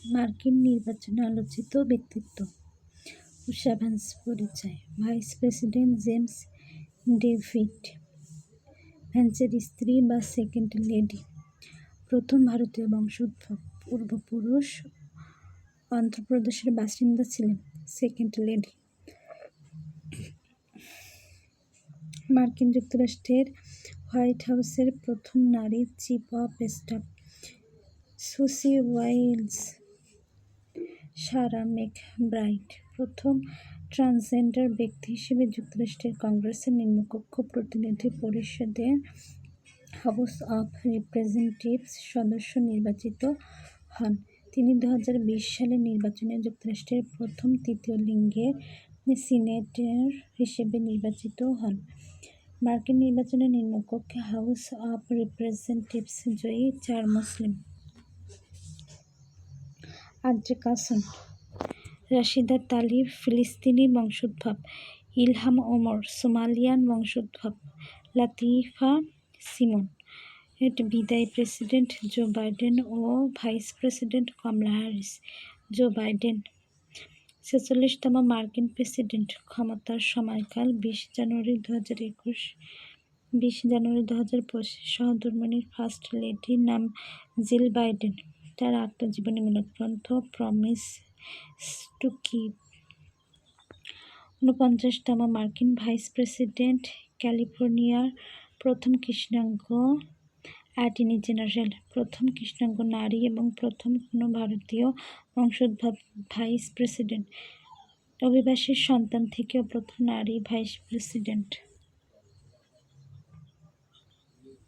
মার্কিন নির্বাচনে আলোচিত ব্যক্তিত্ব। উষা ভ্যান্স পরিচয়। ভাইস প্রেসিডেন্ট জেমস ডেভিড ভ্যান্সের স্ত্রী বা সেকেন্ড লেডি। প্রথম ভারতীয় বংশোদ্ভূত পূর্বপুরুষ অন্ধ্রপ্রদেশের বাসিন্দা ছিলেন। Second lady. মার্কিন যুক্তরাষ্ট্রের হোয়াইট হাউসের প্রথম নারী chief of staff Susie Wiles. Sarah McBride প্রথম ট্রান্সজেন্ডার ব্যক্তি হিসেবে যুক্তরাষ্ট্রের কংগ্রেসের নিম্নকক্ষ প্রতিনিধি পরিষদের হাউস অব রিপ্রেজেন্টেটিভস সদস্য নির্বাচিত হন। তিনি 2020 সালের নির্বাচনে যুক্তরাষ্ট্রের প্রথম তৃতীয় লিঙ্গের সিনেটর হিসেবে নির্বাচিত হন। মার্কিন নির্বাচনে নিম্নকক্ষে হাউস অব রিপ্রেজেন্টেটিভস জয়ী 4 মুসলিম। Andre Carson. রাশিদা তালিব ফিলিস্তিনি বংশোদ্ভব। ইলহাম ওমর সোমালিয়ান বংশোদ্ভব। Lateefah Simon. বিদায়ী প্রেসিডেন্ট জো বাইডেন ও vice president Kamala Harris. Joe Biden 46তম মার্কিন প্রেসিডেন্ট। ক্ষমতার সময়কাল 20 জানুয়ারি 2021। 20 জানুয়ারি 2025। সহধর্মিণী ফার্স্ট লেডির নাম জিল বাইডেন। তার আত্মজীবনীমূলক গ্রন্থ প্রমিস টু কিপ। 49তম মার্কিন ভাইস প্রেসিডেন্ট। ক্যালিফোর্নিয়ার প্রথম কৃষ্ণাঙ্গ অ্যাটর্নি জেনারেল। প্রথম কৃষ্ণাঙ্গ নারী এবং প্রথম কোনো ভারতীয় বংশোদ্ভব ভাইস প্রেসিডেন্ট। অভিবাসীর সন্তান থেকেও প্রথম নারী ভাইস প্রেসিডেন্ট।